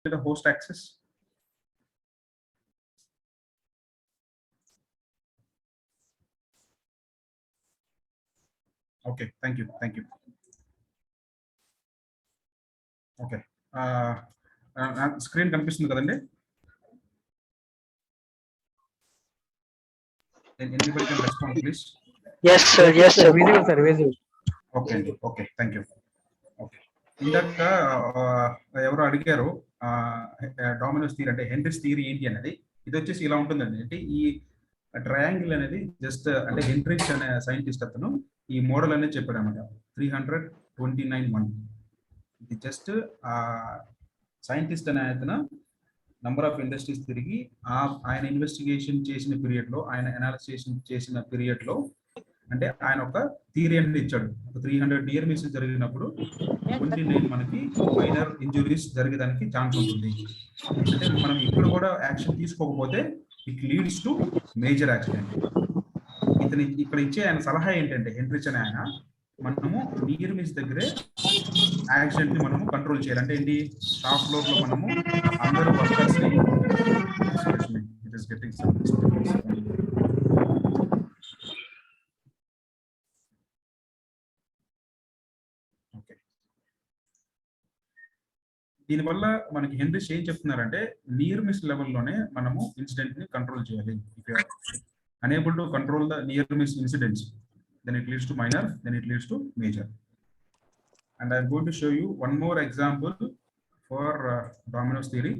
the host access. Okay, thank you. Okay, screen కనిపిస్తుంది కదండి? Anybody can respond, please. Yes, sir. Visible, sir. Visible. Okay, thank you. Okay, ఇందాక ఎవరో అడిగారు dominoes theory అంటే Henry's theory ఏంటి అనేది. ఇది వచ్చేసి ఇలా ఉంటుందండి. అంటే ఈ ట్రయాంగిల్ అనేది జస్ట్ అంటే హెన్రీస్ అనే సైంటిస్ట్ అతను ఈ మోడల్ అనేది చెప్పాడు అనమాట. 329 ఇది జస్ట్ సైంటిస్ట్ అనే అతను నంబర్ ఆఫ్ ఇండస్ట్రీస్ తిరిగి ఆయన ఇన్వెస్టిగేషన్ చేసిన పీరియడ్ లో, ఆయన అనాలిసిస్ చేసిన పీరియడ్ లో అంటే ఆయన ఒక థియరీ అనేది ఇచ్చాడు. ఒక 300 నియర్ మిస్ జరిగినప్పుడు 29 మనకి మైనర్ ఇంజురీస్ జరిగేదానికి ఛాన్స్ ఉంటుంది. అంటే మనం ఇప్పుడు కూడా యాక్షన్ తీసుకోకపోతే it leads to major accident. ఇతని ఇక్కడ ఇచ్చే ఆయన సలహా ఏంటంటే హెన్రిచ్ అనే ఆయన మనము నియర్ మిస్ దగ్గరే యాక్సిడెంట్ ని మనము కంట్రోల్ చేయాలి. అంటే ఏంటి, షాప్ ఫ్లోర్ లో మనము అందరూ వర్కర్స్ ని దీనివల్ల మనకి హెన్రిచ్ ఏం చెప్తున్నారంటే నియర్ మిస్ లెవెల్లోనే మనము ఇన్సిడెంట్ ని కంట్రోల్ చేయాలి. If you are unable to control the near miss incidents, then it leads to minor, then it leads to major. And I am going to show you one more example for Domino's theory.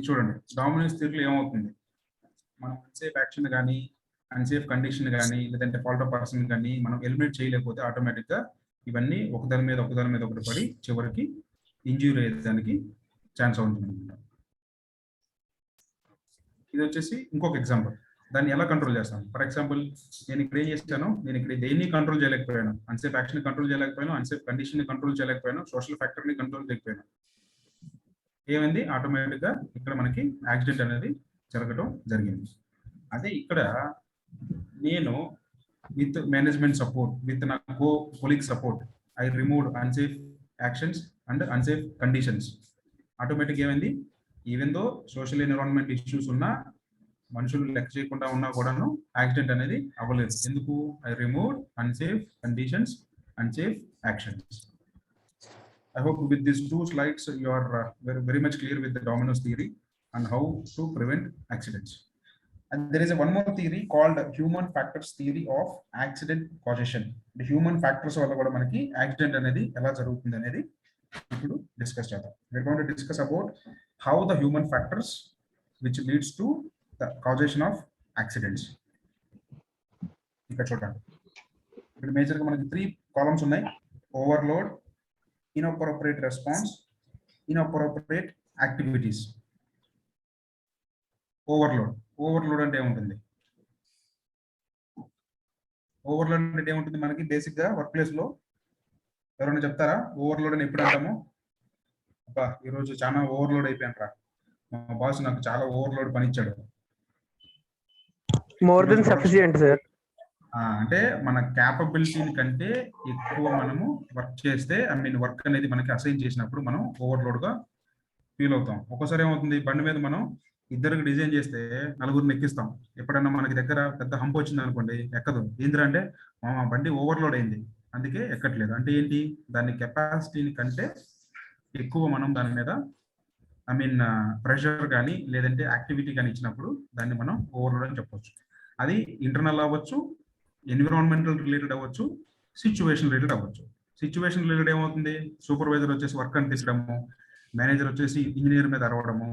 చూడండి, dominoes థియరీలో ఏమవుతుంది, మనం unsafe action కానీ unsafe condition కానీ లేదంటే fault of person కానీ మనం eliminate చేయలేకపోతే automatic గా ఇవన్నీ ఒకదాని మీద ఒకటి పడి చివరికి ఇంజ్యూరీ అయ్యేదానికి ఛాన్స్ ఉంటుంది అనమాట. ఇది వచ్చేసి ఇంకొక ఎగ్జాంపుల్. దాన్ని ఎలా కంట్రోల్ చేస్తాను? ఫర్ ఎగ్జాంపుల్, నేను ఇక్కడ ఏం చేస్తాను, నేను ఇక్కడ దేన్ని కంట్రోల్ చేయలేకపోయాను, అన్సేఫ్ యాక్షన్ కంట్రోల్ చేయలేకపోయాను, అన్సేఫ్ కండిషన్ కంట్రోల్ చేయలేకపోయాను, సోషల్ ఫ్యాక్టర్ ని కంట్రోల్ చేయకపోయాను. ఏమైంది, ఆటోమేటిక్ గా ఇక్కడ మనకి యాక్సిడెంట్ అనేది జరగడం జరిగింది. అదే ఇక్కడ నేను విత్ మేనేజ్మెంట్ సపోర్ట్, విత్ నా colleague support, I remove unsafe actions and unsafe conditions. Automatic ఏమైంది, even though social environment issues ఉన్నా, మనుషులు లెక్క చేయకుండా ఉన్నా కూడాను యాక్సిడెంట్ అనేది అవ్వలేదు. ఎందుకు? I remove unsafe conditions, unsafe actions. I hope with these 2 slides you are very much clear with the Domino's theory and how to prevent accidents. And there is one more theory called human factors theory of accident causation. The human factors valla kuda manaki accident anedi ela jarugutundi anedi ఇప్పుడు discuss చేద్దాం. We are going to discuss about how the human factors which leads to the causation of accidents. ఇక్కడ చూడండి, ఇక్కడ major గా మనకి 3 columns ఉన్నాయి. Overload, inappropriate response, inappropriate activities. Overload అంటే ఏముంటుంది? ఓవర్లోడ్ అంటే ఏముంటుంది మనకి బేసిక్ గా వర్క్ ప్లేస్ లో? ఎవరైనా చెప్తారా ఓవర్లోడ్ అని ఎప్పుడు అంటాము? అబ్బా ఈరోజు చాలా ఓవర్లోడ్ అయిపోయాను, మా బాస్ నాకు చాలా ఓవర్లోడ్ పని ఇచ్చాడు. More than sufficient sir. అంటే మన క్యాపబిలిటీ కంటే ఎక్కువ మనము వర్క్ చేస్తే, ఐ మీన్ వర్క్ అనేది మనకి అసైన్ చేసినప్పుడు మనం ఓవర్లోడ్ గా ఫీల్ అవుతాం. ఒక్కోసారి ఏమవుతుంది, బండి మీద మనం ఇద్దరికి డిజైన్ చేస్తే 4గురిని ఎక్కిస్తాం. ఎప్పుడన్నా మనకి దగ్గర పెద్ద హంప్ వచ్చింది అనుకోండి, ఎక్కదు. ఏంటంటే మా బండి ఓవర్లోడ్ అయింది అందుకే ఎక్కట్లేదు. అంటే ఏంటి, దాని కెపాసిటీని కంటే ఎక్కువ మనం దాని మీద ఐ మీన్ ప్రెషర్ కానీ లేదంటే యాక్టివిటీ కానీ ఇచ్చినప్పుడు దాన్ని మనం ఓవర్లోడ్ అని చెప్పవచ్చు. అది ఇంటర్నల్ అవ్వచ్చు, ఎన్విరాన్మెంటల్ రిలేటెడ్ అవ్వచ్చు, సిచ్యువేషన్ రిలేటెడ్ అవ్వచ్చు. సిచ్యువేషన్ రిలేటెడ్ ఏమవుతుంది, సూపర్వైజర్ వచ్చేసి వర్క్ అని తీసడము, మేనేజర్ వచ్చేసి ఇంజనీర్ మీద అరవడము.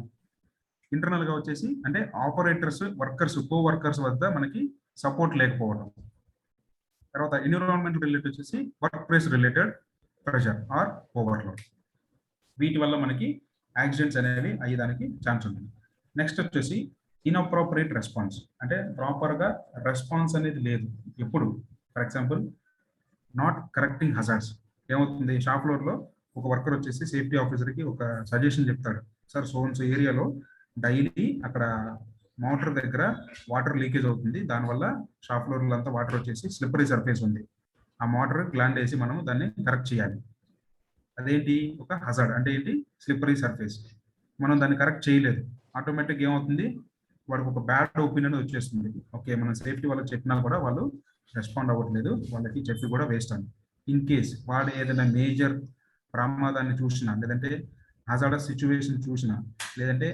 ఇంటర్నల్ గా వచ్చేసి అంటే ఆపరేటర్స్, వర్కర్స్, కో వర్కర్స్ వద్ద మనకి సపోర్ట్ లేకపోవడం. తర్వాత ఎన్విరాన్మెంటల్ రిలేటెడ్ వచ్చేసి workplace related pressure or overload. వీటి వల్ల మనకి యాక్సిడెంట్స్ అనేవి అయ్యేదానికి ఛాన్స్ ఉంటుంది. నెక్స్ట్ వచ్చేసి ఇన్అప్రోప్రియేట్ రెస్పాన్స్, అంటే ప్రాపర్ గా రెస్పాన్స్ అనేది లేదు ఎప్పుడు. For example, not correcting hazards. ఏమవుతుంది, షాప్ ఫ్లోర్ లో ఒక వర్కర్ వచ్చేసి సేఫ్టీ ఆఫీసర్ కి ఒక సజెషన్ చెప్తాడు, సార్ సోన్స్ ఏరియాలో డైలీ అక్కడ మోటార్ దగ్గర వాటర్ లీకేజ్ అవుతుంది, దానివల్ల షాప్ ఫ్లోర్ అంతా వాటర్ వచ్చేసి స్లిప్పరీ సర్ఫేస్ ఉంది, ఆ మోటార్ గ్లాండ్ వేసి మనం దాన్ని కరెక్ట్ చేయాలి. అదేంటి ఒక హజార్డ్ అంటే ఏంటి స్లిప్పరీ సర్ఫేస్. మనం దాన్ని కరెక్ట్ చేయలేదు, ఆటోమేటిక్ ఏమవుతుంది వాడికి ఒక బ్యాడ్ ఒపీనియన్ వచ్చేస్తుంది. ఓకే మనం సేఫ్టీ వాళ్ళకి చెప్పినా కూడా వాళ్ళు రెస్పాండ్ అవ్వట్లేదు, వాళ్ళకి చెప్పి కూడా వేస్ట్ అని. ఇన్ కేస్ వాడు ఏదైనా మేజర్ ప్రమాదాన్ని చూసినా, లేదంటే హజార్డస్ సిచ్యువేషన్ చూసినా, లేదంటే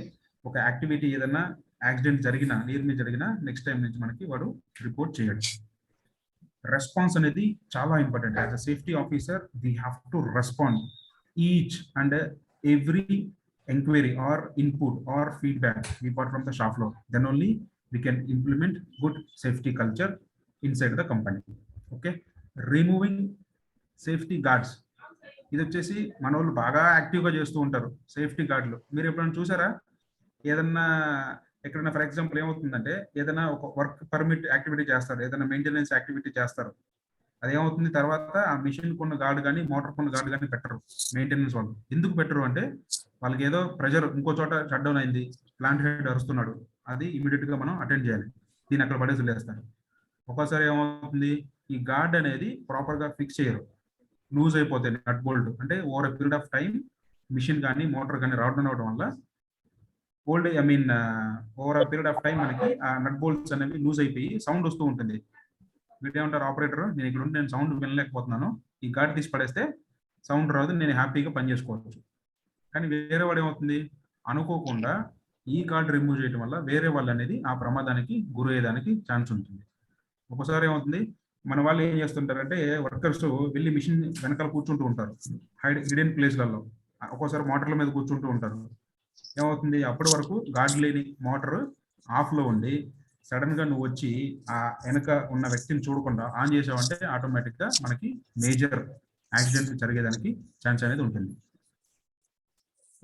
ఒక యాక్టివిటీ ఏదైనా యాక్సిడెంట్ జరిగినా, నీరు మీద జరిగినా నెక్స్ట్ టైం నుంచి మనకి వాడు రిపోర్ట్ చేయడు. రెస్పాన్స్ అనేది చాలా important. As a safety officer we have to respond each and every enquiry are input are feedback we got from the shop floor. Then only we can implement good safety culture inside the company. Okay, removing safety guards. ఇది వచ్చేసి మన వాళ్ళు బాగా యాక్టివ్గా చేస్తూ ఉంటారు safety గార్డులు. మీరు ఎప్పుడైనా చూసారా? ఏదన్నా ఎక్కడైనా ఫర్ ఎగ్జాంపుల్ ఏమవుతుందంటే ఏదైనా ఒక వర్క్ పర్మిట్ యాక్టివిటీ చేస్తారు, ఏదైనా మెయింటెనెన్స్ యాక్టివిటీ చేస్తారు, అదేమవుతుంది తర్వాత ఆ మిషన్ కొన్న గార్డు కానీ మోటార్ కొన్న గార్డు కానీ పెట్టరు మెయింటెనెన్స్ వాళ్ళు. ఎందుకు పెట్టరు అంటే వాళ్ళకి ఏదో ప్రెజర్, ఇంకో చోట షట్ డౌన్ అయింది, ప్లాంట్ హెడ్ అరుస్తున్నాడు, అది ఇమీడియట్ గా మనం అటెండ్ చేయాలి, దీన్ని అక్కడ పడేసి లేస్తారు. ఒక్కోసారి ఏమవుతుంది ఈ గార్డ్ అనేది ప్రాపర్ గా ఫిక్స్ చేయరు, లూజ్ అయిపోతాయి నట్ బోల్ట్. అంటే over a period of time machine కానీ మోటార్ కానీ రావడం అవడం వల్ల over a period of time మనకి ఆ నట్ బోల్ట్స్ అనేవి లూజ్ అయిపోయి సౌండ్ వస్తూ ఉంటుంది. వీటేమంటారు ఆపరేటర్, నేను ఇక్కడ ఉండి నేను సౌండ్ వినలేకపోతున్నాను, ఈ గార్డ్ తీసి పడేస్తే సౌండ్ రాదు, నేను హ్యాపీగా పని చేసుకోవచ్చు. కానీ వేరే వాడు ఏమవుతుంది అనుకోకుండా ఈ గార్డ్ రిమూవ్ చేయడం వల్ల వేరే వాళ్ళు అనేది ఆ ప్రమాదానికి గురయ్యేదానికి ఛాన్స్ ఉంటుంది. ఒకసారి ఏమవుతుంది మన వాళ్ళు ఏం చేస్తుంటారంటే వర్కర్స్ వెళ్ళి మిషన్ వెనకాల కూర్చుంటూ ఉంటారు హిడెన్ ప్లేస్లలో, ఒక్కోసారి మోటార్ల మీద కూర్చుంటూ ఉంటారు. ఏమవుతుంది అప్పటి వరకు గార్డ్ లేని మోటార్ ఆఫ్ లో ఉండి సడన్ గా నువ్వు వచ్చి ఆ వెనక ఉన్న వ్యక్తిని చూడకుండా ఆన్ చేసావంటే ఆటోమేటిక్ గా మనకి మేజర్ యాక్సిడెంట్ జరిగేదానికి ఛాన్స్ అనేది ఉంటుంది.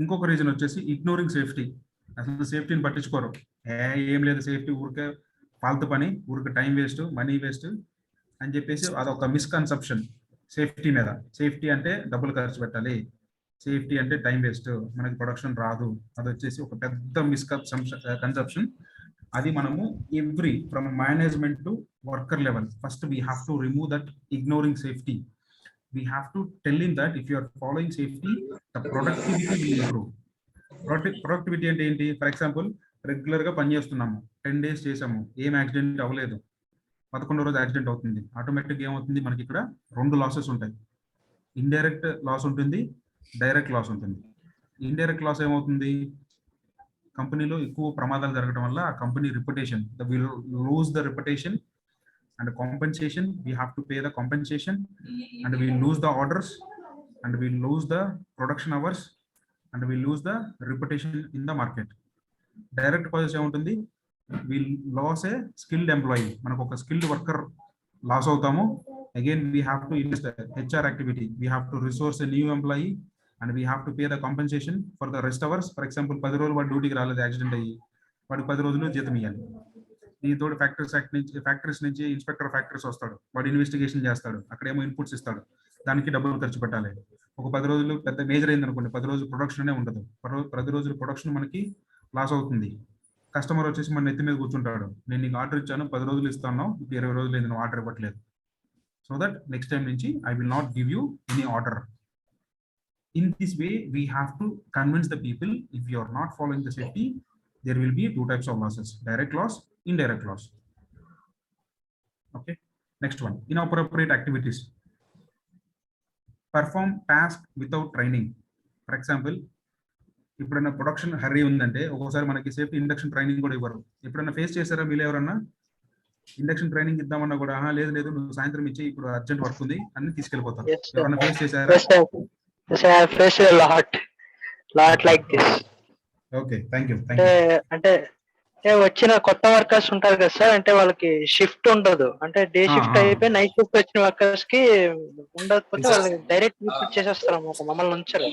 ఇంకొక రీజన్ వచ్చేసి ఇగ్నోరింగ్ సేఫ్టీ. అసలు సేఫ్టీని పట్టించుకోరు, ఏం లేదు సేఫ్టీ ఊరికే ఫాల్తు పని, ఊరికే టైం వేస్ట్, మనీ వేస్ట్ అని చెప్పేసి అదొక మిస్కన్సెప్షన్ సేఫ్టీ మీద. సేఫ్టీ అంటే డబ్బులు ఖర్చు పెట్టాలి, సేఫ్టీ అంటే టైం వేస్ట్, మనకి ప్రొడక్షన్ రాదు, అది వచ్చేసి ఒక పెద్ద మిస్కన్సెప్షన్. అది మనము every from management to worker level first we have to remove that ignoring safety. We have to tell him that if you are following safety, the productivity will improve. Productivity అంటే ఏంటి? For example regular గా పని చేస్తున్నాము, 10 days చేసాము, ఏం accident అవ్వలేదు, 11వ రోజు accident అవుతుంది, ఆటోమేటిక్ ఏమవుతుంది మనకి ఇక్కడ 2 లాసెస్ ఉంటాయి. ఇండైరెక్ట్ లాస్ ఉంటుంది, డైరెక్ట్ లాస్ ఉంటుంది. ఇండైరెక్ట్ లాస్ ఏమవుతుంది కంపెనీలో ఎక్కువ ప్రమాదాలు జరగడం వల్ల ఆ company reputation, will lose the reputation and compensation, we have to pay the compensation, and we lose the orders, and we lose the production hours, and we lose the reputation in the market. Direct causes ఏముంటుంది, we lose a skilled employee, మనకు ఒక skilled worker loss అవుతాము. Again we have to invest HR activity, we have to resource a new employee, and we have to pay the compensation for the rest hours. For example 10 రోజులు వాడు డ్యూటీకి రాలేదు, accident అయ్యి, వాడికి 10 రోజులు జీతం ఇవ్వాలి. దీంతో ఫ్యాక్టరీస్ నుంచి ఇన్స్పెక్టర్ ఫ్యాక్టరీస్ వస్తాడు, వాడు ఇన్వెస్టిగేషన్ చేస్తాడు, అక్కడేమో ఇన్పుట్స్ ఇస్తాడు, దానికి డబ్బులు ఖర్చు పెట్టాలి. ఒక 10 రోజులు పెద్ద మేజర్ అయింది అనుకోండి, 10 రోజులు ప్రొడక్షన్ అనే ఉండదు, 10 రోజులు ప్రొడక్షన్ మనకి లాస్ అవుతుంది. కస్టమర్ వచ్చేసి మన నెత్తి మీద కూర్చుంటాడు, నేను నీకు ఆర్డర్ ఇచ్చాను 10 రోజులు ఇస్తాను, 20 రోజులు అయింది నువ్వు ఆర్డర్ ఇవ్వట్లేదు, సో దట్ నెక్స్ట్ టైం నుంచి I will not give you any order. In this way we have to convince the people, if you are not following the safety, there will be 2 types of losses, direct loss, indirect loss. Okay, next one, inappropriate activities. Perform task without training. For example ఇప్పుడైనా production hurry ఉందంటే ఒక్కోసారి మనకి safety induction training కూడా ఇవ్వరు. ఎప్పుడైనా face చేశారా మీరు ఎవరన్నా? ఇండక్షన్ ట్రైనింగ్ ఇద్దామన్నా కూడా లేదు లేదు నువ్వు సాయంత్రం ఇచ్చి ఇప్పుడు అర్జెంట్ వర్క్ ఉంది అని తీసుకెళ్ళిపోతారు. ఎవరన్నా ఫేస్ చేశారా? Like this. Okay, thank you. అంటే వచ్చిన కొత్త వర్కర్స్ ఉంటారు కదా సార్, అంటే వాళ్ళకి షిఫ్ట్ ఉండదు, అంటే డే షిఫ్ట్ అయిపోయి నైట్ షిఫ్ట్ వచ్చిన వర్కర్స్ కి ఉండకపోతే వాళ్ళకి డైరెక్ట్ రిపోర్ట్ చేసేస్తారు అన్నమాట, మమ్మల్ని ఉంచారు.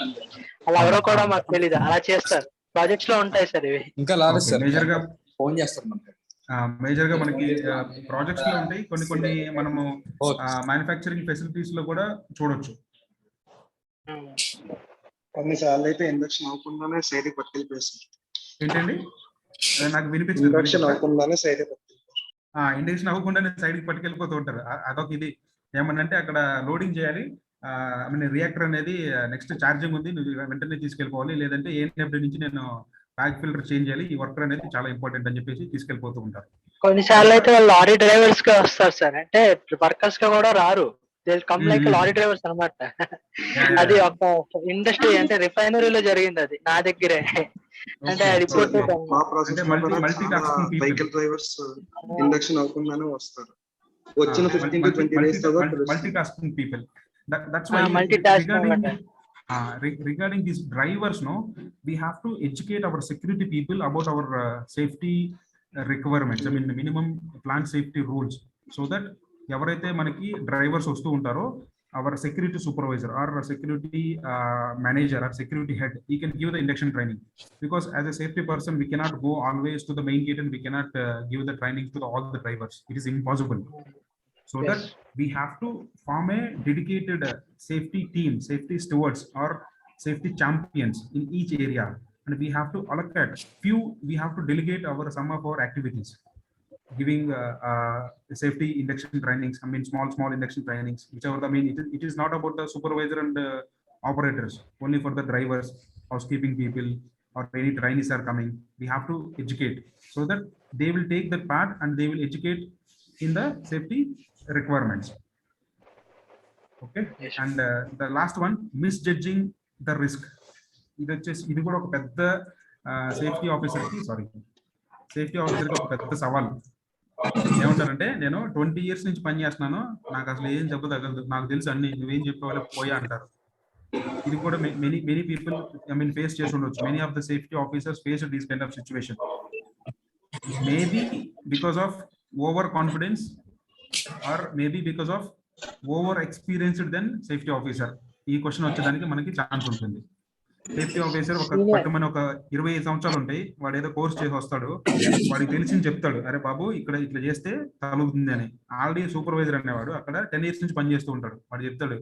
అలా ఎవరో కూడా మాకు తెలియదు, అలా చేస్తారు. ప్రాజెక్ట్స్ లో ఉంటాయి సార్ ఇవి. ఇంకా మేజర్ గా ఫోన్ చేస్తారు. మేజర్ గా మనకి ప్రాజెక్ట్స్ లో ఉంటాయి, కొన్ని మనము మ్యానుఫ్యాక్చరింగ్ ఫెసిలిటీస్ లో కూడా చూడొచ్చు. కొన్నిసార్లు అయితే ఇండక్షన్ అవ్వకుండానే సైడ్ పట్టుకెళ్ళిపోయేస్తారు. ఏంటండి నాకు వినిపించింది, ఇండక్షన్ అవ్వకుండానే సైడ్ ఇండక్షన్ అవ్వకుండానే సైడ్ కి పట్టుకెళ్ళిపోతూ ఉంటారు. అదొక ఇది ఏమనంటే అక్కడ లోడింగ్ చేయాలి, ఐ మీన్ రియాక్టర్ అనేది నెక్స్ట్ ఛార్జింగ్ ఉంది, నువ్వు వెంటనే తీసుకెళ్ళిపోవాలి, లేదంటే ఏఎన్ఎఫ్డి నుంచి నేను బ్యాక్ ఫిల్టర్ చేంజ్ చేయాలి, ఈ వర్కర్ అనేది చాలా ఇంపార్టెంట్ అని చెప్పేసి తీసుకెళ్ళిపోతూ ఉంటారు. కొన్నిసార్లు అయితే వాళ్ళు లారీ డ్రైవర్స్ గా వస్తారు సార్, అంటే వర్కర్స్ గా కూడా రారు, they come like lorry drivers అనమాట. అది ఒక ఇండస్ట్రీ అంటే రిఫైనరీలో జరిగింది, అది నా దగ్గరే. అంటే రిపోర్ట్ మా process multi tasking people, vehicle drivers induction అవ్వకుండానే వస్తారు. వచ్చిన 15 to 20 days తర్వాత multi tasking people. That's why regarding these drivers, no, we have to educate our security people about our safety requirements. I mean the minimum plant safety rules, so that ఎవరైతే మనకి drivers వస్తూ ఉంటారో, our security supervisor or security manager or security head, he can give the induction training, because as a safety person we cannot go always to the main gate and we cannot give the training to all the drivers. It is impossible. So that we have to form a dedicated safety team, safety stewards or safety champions in each area, and we have to allocate few, we have to delegate some of our activities, giving safety induction trainings. I mean small induction trainings, whichever. I mean it is not about the supervisor and operators, only for the drivers, housekeeping people, or any trainees are coming. We have to educate so that they will take that part and they will educate in the safety requirements. Okay. Yes. And the last one, misjudging the risk. ఇది కూడా ఒక పెద్ద safety officer కి ఒక పెద్ద సవాల్. ఏమంటారంటే, నేను 20 years నుంచి పని చేస్తున్నాను, నాకు అసలు ఏం దెబ్బ తగలదు, నాకు తెలుసు అన్ని, నువ్వేం చెప్పేవాళ్ళ పోయా అంటారు. ఇది కూడా many people I mean face చేసి ఉండొచ్చు. Many of the safety officers face this kind of situation, maybe because of over confidence or maybe because of over experienced then safety officer. ఈ క్వశ్చన్ వచ్చేదానికి మనకి ఛాన్స్ ఉంటుంది. Safety officer పట్టుమని ఒక 25 సంవత్సరాలు ఉంటాయి, వాడు ఏదో కోర్స్ చేసి వస్తాడు, వాడికి తెలిసింది చెప్తాడు, అరే బాబు ఇక్కడ ఇట్లా చేస్తే తగులుతుంది అని. ఆల్రెడీ సూపర్వైజర్ అనేవాడు అక్కడ 10 years నుంచి పని చేస్తూ ఉంటాడు, వాడు చెప్తాడు,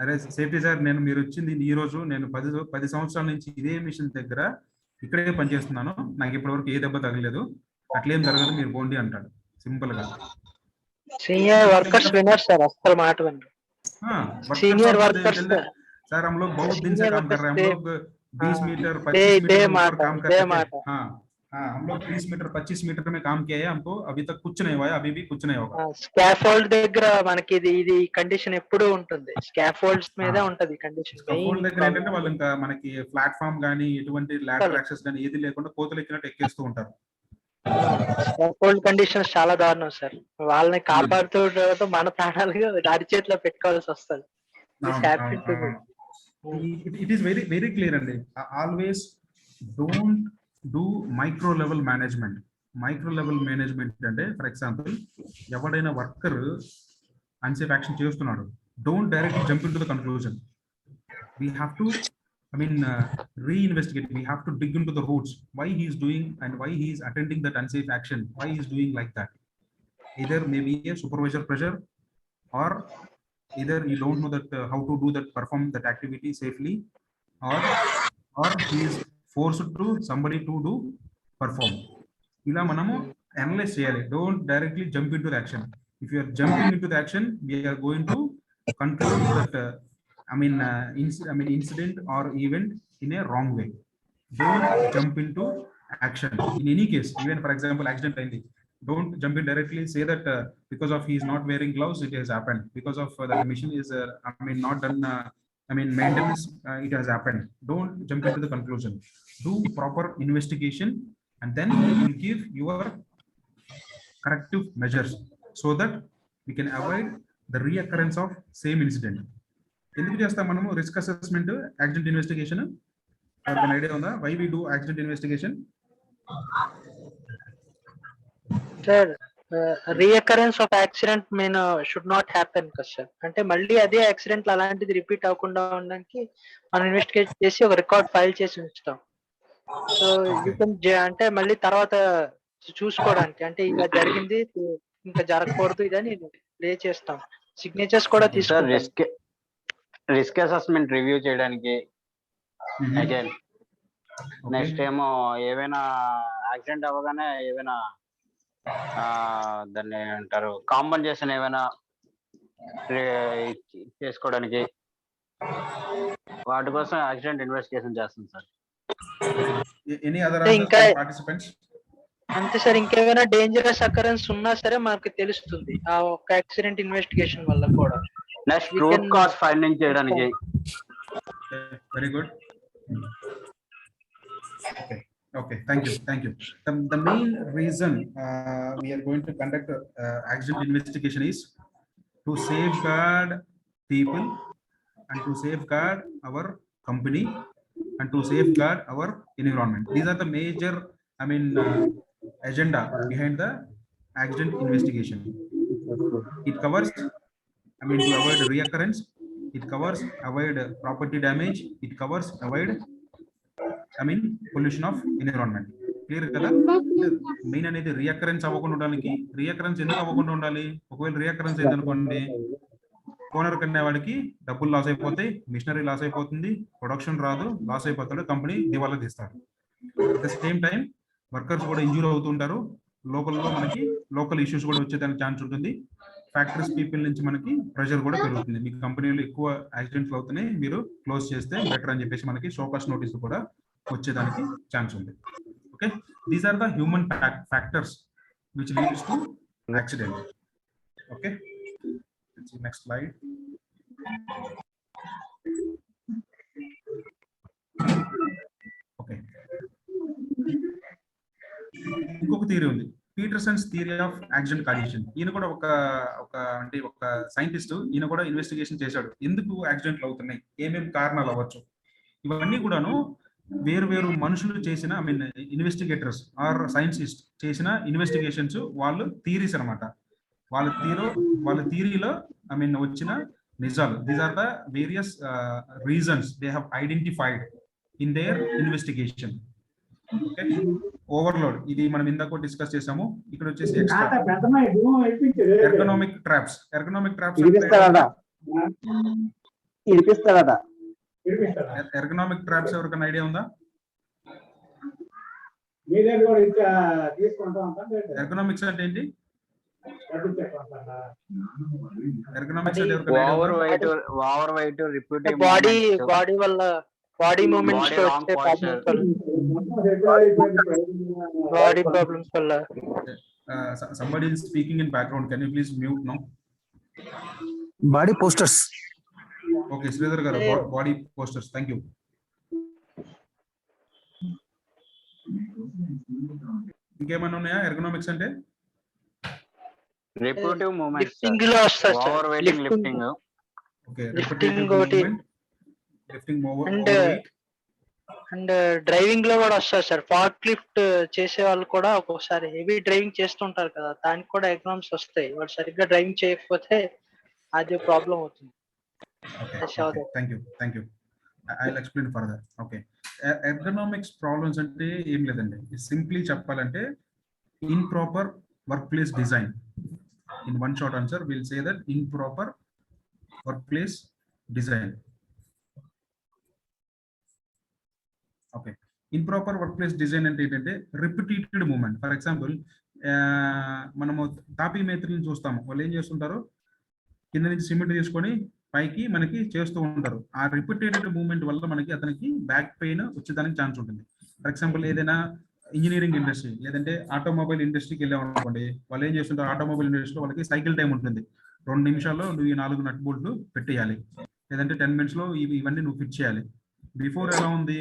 అరే సేఫ్టీ సార్, నేను మీరు వచ్చింది ఈ రోజు, నేను 10 సంవత్సరాల నుంచి ఇదే మిషన్ దగ్గర ఇక్కడే పనిచేస్తున్నాను, నాకు ఇప్పటివరకు ఏ దెబ్బ తగలేదు, అట్లేం జరగదు, మీరు పోండి అంటాడు సింపుల్ గా. సీనియర్ వర్కర్స్ వినర్ సార్, అస్సలు మాట వినరు. సీనియర్ వర్కర్స్ सर हम लोग बहुत दिन से काम कर रहे हैं, हम लोग 20 मीटर 25 मीटर ऊपर काम कर रहे हैं. हाँ हम लोग 30 मीटर 25 मीटर में काम किया है, हमको अभी तक कुछ नहीं हुआ है, अभी भी कुछ नहीं होगा. స్కాఫోల్డ్ దగ్గర మనకి ఇది కండిషన్ ఎప్పుడూ ఉంటుంది, స్కాఫోల్డ్స్ మీద ఉంటది కండిషన్. స్కాఫోల్డ్ దగ్గర ఏంటంటే వాళ్ళు ఇంకా మనకి ప్లాట్ఫామ్ గానీ ఎటువంటి లాడర్ యాక్సెస్ గానీ ఏది లేకుండా కోతలు ఎక్కినట్టు ఎక్కేస్తూ ఉంటారు. స్కాఫోల్డ్ కండిషన్స్ చాలా దారుణం సార్, వాళ్ళని కాపాడుతూ మన ప్రాణాలు అరిచేతిలో పెట్టుకోవాల్సి వస్తుంది. It is very clear, and always don't do micro level management. అంటే ఫర్ ఎగ్జాంపుల్, ఎవడైనా వర్కర్ అన్సేఫ్ యాక్షన్ చేస్తున్నాడు, don't directly jump into the conclusion. We have to reinvestigate. We have to dig into the roots, why he is doing and why he is attending that unsafe action, why he is doing like that. Either maybe a supervisor pressure, or either you don't know that how to do that, perform that activity safely, or he is forced to somebody to do perform. Ila manamu analyze cheyali. Don't directly jump into the action. If you are jumping into the action, we are going to conclude that incident or event in a wrong way. Don't jump into action in any case. Even for example, accident aindi, don't jump in directly, say that because of he is not wearing gloves it has happened, because of the machine is not done maintenance, it has happened. Don't jump into the conclusion. Do proper investigation and then you will give your corrective measures so that we can avoid the reoccurrence of same incident. ఎందుకు చేస్తాం మనము risk assessment, accident investigation? ఎవరికైనా idea ఉందా why we do accident investigation? Sir reoccurrence of accident mean should not happen కదా sir, అంటే మళ్ళీ అదే accident అలాంటిది రిపీట్ అవ్వకుండా ఉండడానికి మనం ఇన్వెస్టిగేట్ చేసి ఒక రికార్డ్ ఫైల్ చేసి ఉంచుతాం. సో యూ కెన్ అంటే మళ్ళీ తర్వాత చూసుకోవడానికి, అంటే ఇలా జరిగింది ఇంకా జరగకూడదు ఇదని ప్లే చేస్తాం. సిగ్నేచర్స్ కూడా తీసుకుంటాం. రిస్క్ అసెస్మెంట్ రివ్యూ చేయడానికి అగైన్ నెక్స్ట్ ఏమో ఏవైనా యాక్సిడెంట్ అవ్వగానే ఏవైనా దాన్ని అంటారు కాంపన్సేషన్ ఏమైనా చేసుకోవడానికి వాటి కోసం యాక్సిడెంట్ ఇన్వెస్టిగేషన్ చేస్తుంది సార్. ఎనీ అదర్ ఇంకా పార్టిసిపెంట్స్? అంతే సార్, ఇంకేమైనా డేంజరస్ అకరెన్స్ ఉన్నా సరే మనకి తెలుస్తుంది ఆ ఒక్క యాక్సిడెంట్ ఇన్వెస్టిగేషన్ వల్ల కూడా. నెక్స్ట్ రూట్ కాజ్ ఫైండింగ్ చేయడానికి. Very good. Okay, thank you. The main reason we are going to conduct accident investigation is to safeguard people and to safeguard our company and to safeguard our environment. These are the major, agenda behind the accident investigation. It covers, to avoid reoccurrence. It covers avoid property damage. It covers avoid pollution of environment. Clear కదా? Main అనేది reoccurrence అవ్వకుండా ఉండడానికి. Reoccurrence ఎందుకు అవ్వకుండా ఉండాలి? ఒకవేళ reoccurrence అయిందనుకోండి, owner కన్నా వాడికి డబ్బులు లాస్ అయిపోతాయి, మిషనరీ లాస్ అయిపోతుంది, ప్రొడక్షన్ రాదు, లాస్ అయిపోతాడు, కంపెనీ దివాలా తీస్తాడు. At the same time workers కూడా ఇంజూర్ అవుతుంటారు. మనకి లోకల్ ఇష్యూస్ కూడా వచ్చేదానికి ఛాన్స్ ఉంటుంది. ఫ్యాక్టరీస్ పీపుల్ నుంచి మనకి ప్రెషర్ కూడా పెరుగుతుంది. మీ కంపెనీలో ఎక్కువ యాక్సిడెంట్లు అవుతున్నాయి, మీరు క్లోజ్ చేస్తే బెటర్ అని చెప్పేసి మనకి షోకాస్ నోటీస్ కూడా వచ్చేదానికి ఛాన్స్ ఉంది. Okay, these are the human factors which leads to accident. Okay, next slide. Okay, ఇంకొక థియరీ ఉంది, Petersen's theory of accident causation. ఈయన కూడా ఒక సైంటిస్ట్. ఈయన కూడా ఇన్వెస్టిగేషన్ చేశాడు, ఎందుకు యాక్సిడెంట్లు అవుతున్నాయి, ఏమేమి కారణాలు అవ్వచ్చు. ఇవన్నీ కూడాను వేరు మనుషులు చేసిన ఇన్వెస్టిగేటర్స్ ఆర్ సైంటిస్ట్ చేసిన ఇన్వెస్టిగేషన్స్, వాళ్ళు థియరీస్ అనమాట. వాళ్ళ థియరీలో వచ్చిన నిజాలు. These are the various reasons they have identified in their investigation. Okay, overload ఇది మనం ఇందాక డిస్కస్ చేసాము. ఇక్కడ వచ్చేసి ఎర్గనామిక్ ట్రాప్స్. ఎర్గనామిక్ ట్రాప్స్ ఎవరికైనా ఐడియా ఉందా? ఎర్గనామిక్స్ అంటే ఏంటి? ఎర్గనామిక్స్ అంటే ఓవర్ వెయిట్ రిపీటింగ్ బాడీ వల్ల, బాడీ మూవ్మెంట్స్ బాడీ ప్రాబ్లమ్స్ వల్ల. somebody is speaking in background, can you please mute now? Body posters. Okay, Sridhar garu, body posters, thank you. ఇంకేమన్నా ఉన్నాయా ergonomics అంటే? రిపీటివ్ movements, lifting లో వస్తారు sir. Over waiting, lifting. Okay, lifting ఒకటి, and driving లో కూడా వస్తారు సార్. ఫార్క్ లిఫ్ట్ చేసే వాళ్ళు కూడా ఒక్కొక్కసారి హెవీ డ్రైవింగ్ చేస్తుంటారు కదా, దానికి కూడా ఎగ్జామ్స్ వస్తాయి. వాళ్ళు సరిగ్గా డ్రైవింగ్ చేయకపోతే అది ప్రాబ్లం అవుతుంది. Thank you. I'll explain further. Okay, ergonomics problems అంటే ఏం లేదండి, సింప్లీ చెప్పాలంటే improper workplace design. In one short answer we'll say that improper workplace design. Okay, improper workplace design అంటే ఏంటంటే రిపిటేటెడ్ మూవ్మెంట్. ఫర్ ఎగ్జాంపుల్, మనము తాపీ మేత్రులను చూస్తాము. వాళ్ళు ఏం చేస్తుంటారు, కింద నుంచి సిమెంట్ తీసుకొని పైకి మనకి చేస్తూ ఉంటారు. ఆ రిపిటేటెడ్ మూవ్మెంట్ వల్ల మనకి అతనికి బ్యాక్ పెయిన్ వచ్చేదానికి ఛాన్స్ ఉంటుంది. ఫర్ ఎగ్జాంపుల్, ఏదైనా ఇంజనీరింగ్ ఇండస్ట్రీ లేదంటే ఆటోమొబైల్ ఇండస్ట్రీకి వెళ్ళామనుకోండి, వాళ్ళు ఏం చేస్తుంటారు, ఆటోమొబైల్ ఇండస్ట్రీలో వాళ్ళకి సైకిల్ టైం ఉంటుంది. 2 నిమిషాల్లో నువ్వు ఈ 4 నట్ బోల్ట్లు పెట్టేయాలి, లేదంటే 10 minutes లో ఇవన్నీ నువ్వు ఫిట్ చేయాలి. బిఫోర్ ఎలా ఉంది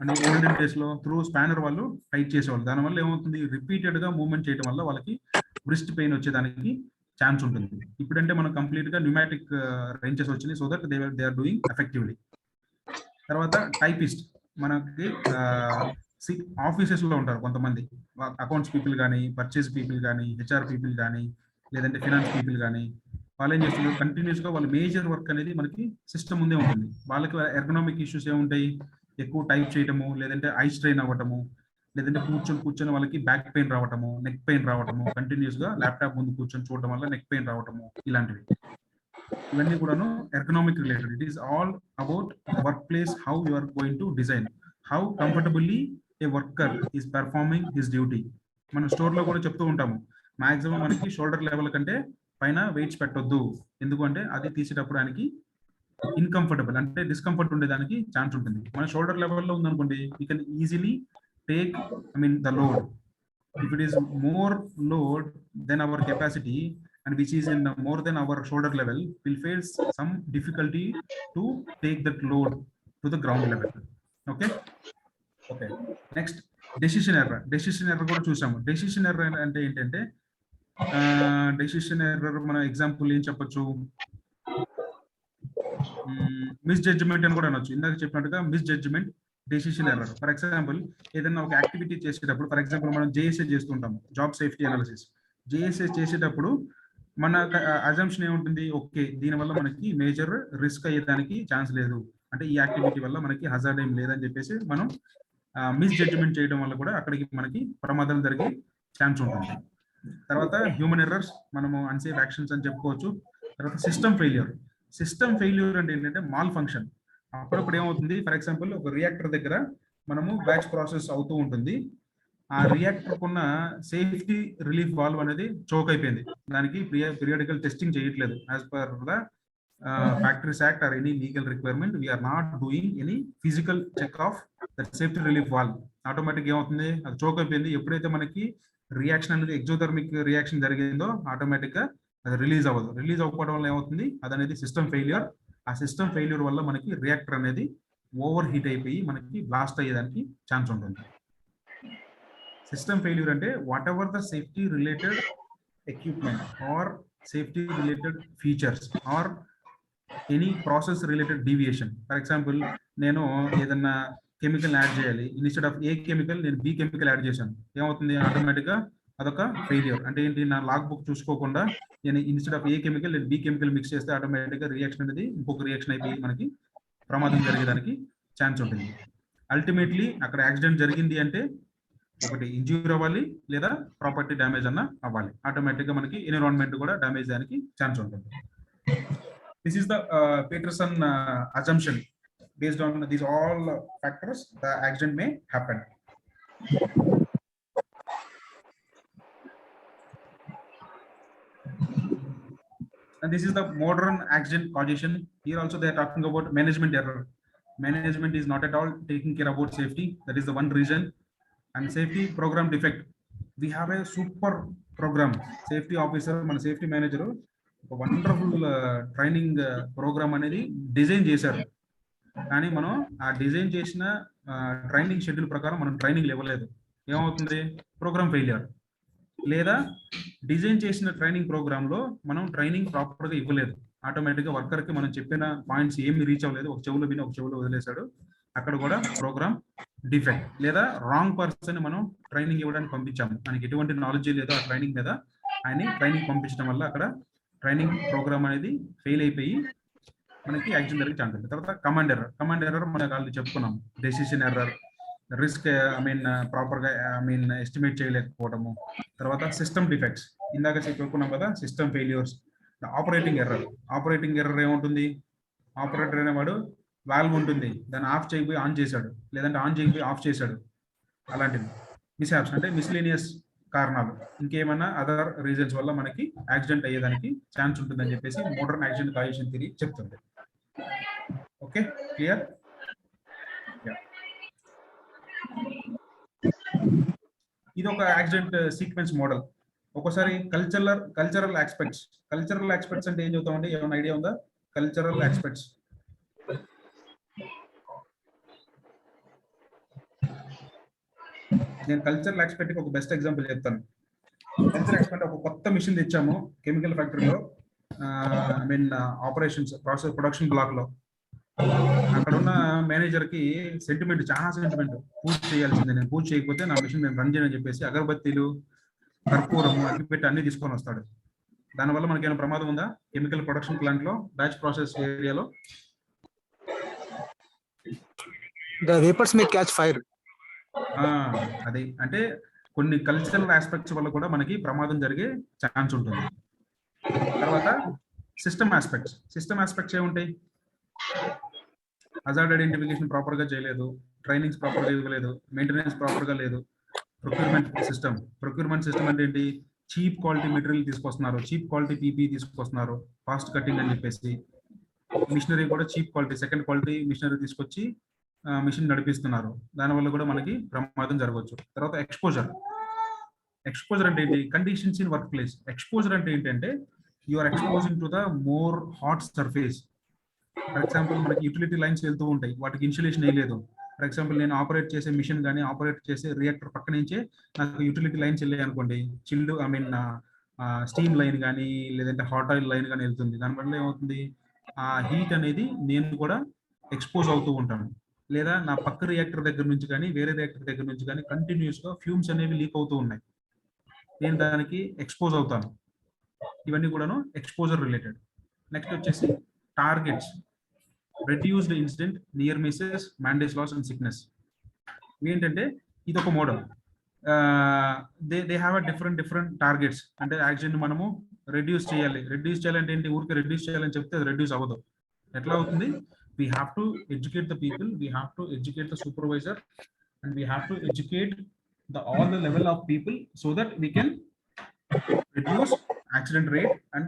అంటే, ఓల్డెన్ డేస్ లో త్రూ స్పానర్ వాళ్ళు టైట్ చేసేవాళ్ళు. దానివల్ల ఏమవుతుంది, రిపీటెడ్ గా మూవ్మెంట్ చేయడం వల్ల వాళ్ళకి బ్రిస్ట్ పెయిన్ వచ్చేదానికి ఛాన్స్ ఉంటుంది. ఇప్పుడంటే మనం కంప్లీట్ గా న్యూమాటిక్ రెంచెస్ వచ్చినాయి, so that they are doing effectively. తర్వాత టైపిస్ట్, మనకి ఆఫీసెస్ లో ఉంటారు కొంతమంది, అకౌంట్స్ పీపుల్ కానీ, పర్చేస్ పీపుల్ కానీ, హెచ్ఆర్ పీపుల్ కానీ, లేదంటే ఫినాన్స్ పీపుల్ కానీ, వాళ్ళు ఏం చేస్తున్నారు, కంటిన్యూస్ గా వాళ్ళ మేజర్ వర్క్ అనేది మనకి సిస్టమ్ ముందే ఉంటుంది. వాళ్ళకి ఎర్గనామిక్ ఇష్యూస్ ఏముంటాయి, ఎక్కువ టైప్ చేయటము, లేదంటే ఐ స్ట్రెయిన్ అవ్వటము, లేదంటే కూర్చొని వాళ్ళకి బ్యాక్ పెయిన్ రావటము, నెక్ పెయిన్ రావటము, కంటిన్యూస్ గా ల్యాప్టాప్ ముందు కూర్చొని చూడటం వల్ల నెక్ పెయిన్ రావటము, ఇలాంటివి. ఇవన్నీ కూడాను ergonomic related. It is all about work place, how you are going to design, how comfortably a worker is performing his duty. మనం స్టోర్ లో కూడా చెప్తూ ఉంటాము, మాక్సిమం మనకి షోల్డర్ లెవెల్ కంటే పైన వెయిట్స్ పెట్టొద్దు, ఎందుకంటే అది తీసేటప్పుడు ఆయనకి ఇన్కంఫర్టబుల్ అంటే డిస్కంఫర్ట్ ఉండేదానికి ఛాన్స్ ఉంటుంది. మన షోల్డర్ లెవెల్లో ఉందనుకోండి, you can easily take the load. If it is more load than our capacity and which is in more than our shoulder level, we'll face some difficulty to take that load to the ground level. Okay. Next, decision error కూడా చూసాము. Decision error అంటే ఏంటంటే decision error మన example ఏం చెప్పొచ్చు, miss judgement అని కూడా అనొచ్చు. ఇందాక చెప్పినట్టుగా misjudgement, decision error. For example ఏదైనా ఒక యాక్టివిటీ చేసేటప్పుడు, ఫర్ ఎగ్జాంపుల్ మనం జేఎస్ఏ చేస్తుంటాము, జాబ్ సేఫ్టీ అనాలిసిస్. జేఎస్ఏ చేసేటప్పుడు మన అజంప్షన్ ఏముంటుంది, ఓకే దీనివల్ల మనకి మేజర్ రిస్క్ అయ్యేదానికి ఛాన్స్ లేదు, అంటే ఈ యాక్టివిటీ వల్ల మనకి హజార్డ్ ఏం లేదని చెప్పేసి మనం మిస్ జడ్జిమెంట్ చేయడం వల్ల కూడా అక్కడికి మనకి ప్రమాదాలు జరిగే ఛాన్స్ ఉంటుంది. తర్వాత హ్యూమన్ ఎర్రర్స్, మనము అన్సేఫ్ యాక్షన్స్ అని చెప్పుకోవచ్చు. తర్వాత సిస్టమ్ ఫెయిల్యూర్ అంటే ఏంటంటే మాల్ ఫంక్షన్. అప్పుడప్పుడు ఏమవుతుంది, ఫర్ ఎగ్జాంపుల్ ఒక రియాక్టర్ దగ్గర మనము బ్యాచ్ ప్రాసెస్ అవుతూ ఉంటుంది, ఆ రియాక్టర్ కున్న సేఫ్టీ రిలీఫ్ వాల్వ్ అనేది చోక్ అయిపోయింది, దానికి పీరియాడికల్ టెస్టింగ్ చేయట్లేదు. As per the factories act or any legal requirement, we are not doing any physical check of that safety relief valve. Automatic ఏమవుతుంది, అది చోక్ అయిపోయింది. ఎప్పుడైతే మనకి రియాక్షన్ అనేది ఎగ్జోథర్మిక్ రియాక్షన్ జరిగిందో ఆటోమేటిక్ గా అది రిలీజ్ అవ్వదు. రిలీజ్ అవ్వడం వల్ల ఏమవుతుంది, అది అనేది సిస్టమ్ ఫెయిల్యూర్. ఆ సిస్టమ్ ఫెయిల్యూర్ వల్ల మనకి రియాక్టర్ అనేది ఓవర్ హీట్ అయిపోయి మనకి బ్లాస్ట్ అయ్యేదానికి ఛాన్స్ ఉంటుంది. సిస్టమ్ ఫెయిల్యూర్ అంటే whatever the safety related equipment or safety related features or any process related deviation. For example నేను ఏదన్నా కెమికల్ యాడ్ చేయాలి, ఇన్స్టెడ్ ఆఫ్ ఏ కెమికల్ నేను బి కెమికల్ యాడ్ చేశాను, ఏమవుతుంది ఆటోమేటిక్ గా అదొక ఫెయిల్యూర్. అంటే ఏంటి, నా లాగ్ బుక్ చూసుకోకుండా నేను ఇన్స్టెడ్ ఆఫ్ ఏ కెమికల్ నేను బి కెమికల్ మిక్స్ చేస్తే ఆటోమేటిక్ గా రియాక్షన్ అనేది ఇంకొక రియాక్షన్ అయిపోయి మనకి ప్రమాదం జరిగేదానికి ఛాన్స్ ఉంటుంది. అల్టిమేట్లీ అక్కడ యాక్సిడెంట్ జరిగింది అంటే ఒకటి ఇంజ్యూర్ అవ్వాలి లేదా ప్రాపర్టీ డ్యామేజ్ అన్న అవ్వాలి, ఆటోమేటిక్ గా మనకి ఎన్విరాన్మెంట్ కూడా డ్యామేజ్ దానికి ఛాన్స్ ఉంటుంది. This is the Petersen assumption. Based on these all factors, the accident may happen. And this is the modern accident causation. Here also they are talking about management error. Management is not at all taking care about safety. That is the one reason. And safety program defect. We have a super program. Safety officer, మన safety manager, ఒక wonderful training programme అనేది design చేశారు. కానీ మనం ఆ design చేసిన training schedule ప్రకారం మనం ట్రైనింగ్ ఇవ్వలేదు, ఏమవుతుంది, ప్రోగ్రామ్ ఫెయిల్యూర్. లేదా డిజైన్ చేసిన ట్రైనింగ్ ప్రోగ్రామ్ లో మనం ట్రైనింగ్ ప్రాపర్ గా ఇవ్వలేదు, ఆటోమేటిక్ గా వర్కర్ కి మనం చెప్పిన పాయింట్స్ ఏమి రీచ్ అవ్వలేదు, ఒక చెవులో విని ఒక చెవులో వదిలేశాడు, అక్కడ కూడా ప్రోగ్రామ్ డిఫెక్ట్. లేదా రాంగ్ పర్సన్ మనం ట్రైనింగ్ ఇవ్వడానికి పంపించాము, మనకి ఎటువంటి నాలెడ్జ్ లేదు ఆ ట్రైనింగ్ మీద, ఆయన ట్రైనింగ్ పంపించడం వల్ల అక్కడ ట్రైనింగ్ ప్రోగ్రామ్ అనేది ఫెయిల్ అయిపోయి మనకి యాక్సిడెంట్ జరిగే ఛాన్స్ ఉంది. తర్వాత కమాండ్ ఎర్రర్ మనకు ఆల్రెడీ చెప్పుకున్నాం. డెసిషన్ ఎర్రర్, రిస్క్ ప్రాపర్ గా ఎస్టిమేట్ చేయలేకపోవడము. తర్వాత సిస్టమ్ డిఫెక్ట్స్, ఇందాక చెప్పుకున్నాం కదా, సిస్టమ్ ఫెయిల్యూర్స్. ఆపరేటింగ్ ఎర్రర్ ఏముంటుంది, ఆపరేటర్ అనేవాడు వాల్వ్ ఉంటుంది, దాన్ని ఆఫ్ చేయబోయి ఆన్ చేశాడు, లేదంటే ఆన్ చేయబోయి ఆఫ్ చేశాడు, అలాంటివి మిస్హాప్స్ అంటే మిస్లీనియస్ కారణాలు, ఇంకేమైనా అదర్ రీజన్స్ వల్ల మనకి యాక్సిడెంట్ అయ్యేదానికి ఛాన్స్ ఉంటుందని చెప్పేసి మోడర్న్ యాక్సిడెంట్ కాజేషన్ థియరీ చెప్తుంది. Okay, clear? ఇది ఒక యాక్సిడెంట్ సీక్వెన్స్ మోడల్. ఒక్కోసారి కల్చరల్ ఆస్పెక్ట్స్ అంటే ఏం చెప్తామంటే ఏమైనా ఐడియా ఉందా? కల్చరల్ ఆస్పెక్ట్స్, నేను కల్చరల్ ఆస్పెక్ట్ ఒక బెస్ట్ ఎగ్జాంపుల్ చెప్తాను. కల్చరల్ ఆస్పెక్ట్ ఒక కొత్త మిషన్ తెచ్చాము కెమికల్ ఫ్యాక్టరీలో, ఆపరేషన్స్ ప్రాసెస్ ప్రొడక్షన్ బ్లాక్ లో. అక్కడ ఉన్న మేనేజర్ కి చాలా సెంటిమెంట్, పూజ చేయాల్సిందే, నేను పూజ చేయకపోతే నా మిషన్ నేను రన్ చేయని చెప్పేసి అగరబత్తీలు, కర్పూరము, అగ్గిపెట్టి అన్ని తీసుకొని వస్తాడు. దానివల్ల మనకి ఏమైనా ప్రమాదం ఉందా? కెమికల్ ప్రొడక్షన్ ప్లాంట్ లో, బ్యాచ్ ప్రాసెస్ ఏరియాలో The vapors may catch fire. అది అంటే కొన్ని కల్చరల్ ఆస్పెక్ట్స్ వల్ల కూడా మనకి ప్రమాదం జరిగే ఛాన్స్ ఉంటుంది. తర్వాత సిస్టమ్ ఆస్పెక్ట్స్ ఏముంటాయి? హజార్డ్ ఐడెంటిఫికేషన్ ప్రాపర్ గా చేయలేదు, ట్రైనింగ్స్ ప్రాపర్ గా ఇవ్వలేదు, మెయింటెనెన్స్ ప్రాపర్ గా లేదు. ప్రొక్యూర్మెంట్ సిస్టమ్ అంటే ఏంటి? చీప్ క్వాలిటీ మెటీరియల్ తీసుకొస్తున్నారు, చీప్ క్వాలిటీ పీపీ తీసుకొస్తున్నారు, కాస్ట్ కటింగ్ అని చెప్పేసి. మిషనరీ కూడా cheap quality, second quality machinery తీసుకొచ్చి మిషన్ నడిపిస్తున్నారు. దానివల్ల కూడా మనకి ప్రమాదం జరగవచ్చు. తర్వాత ఎక్స్పోజర్. ఎక్స్పోజర్ అంటే ఏంటి? Conditions in work place. Exposure అంటే ఏంటంటే you are exposing to the more hot surface. For example మనకి యూటిలిటీ లైన్స్ వెళ్తూ ఉంటాయి, వాటికి ఇన్సులేషన్ వేయలేదు. ఫర్ ఎగ్జాంపుల్ నేను ఆపరేట్ చేసే మిషన్ కానీ ఆపరేట్ చేసే రియాక్టర్ పక్క నుంచే నాకు యూటిలిటీ లైన్స్ వెళ్ళాయి అనుకోండి, చిల్డ్ స్టీమ్ లైన్ కానీ లేదంటే హాట్ ఆయిల్ లైన్ కానీ వెళ్తుంది. దానివల్ల ఏమవుతుంది? ఆ హీట్ అనేది నేను కూడా ఎక్స్పోజ్ అవుతూ ఉంటాను. లేదా నా పక్క రియాక్టర్ దగ్గర నుంచి కానీ వేరే రియాక్టర్ దగ్గర నుంచి కానీ కంటిన్యూస్ గా ఫ్యూమ్స్ అనేవి లీక్ అవుతూ ఉన్నాయి, నేను దానికి ఎక్స్పోజ్ అవుతాను. ఇవన్నీ కూడాను ఎక్స్పోజర్ రిలేటెడ్. నెక్స్ట్ వచ్చేసి targets. Reduced incident, near misses, man days loss and sickness. ఏంటంటే ఇది ఒక model. They have a different targets. అంటే యాక్సిడెంట్ మనము రెడ్యూస్ చేయాలంటే ఏంటి? ఊరికి రెడ్యూస్ చేయాలని చెప్తే అది రెడ్యూస్ అవ్వదు. ఎట్లా అవుతుంది? We have to educate the people, we have to educate the supervisor, and we have to educate all the level of people so that we can reduce accident rate and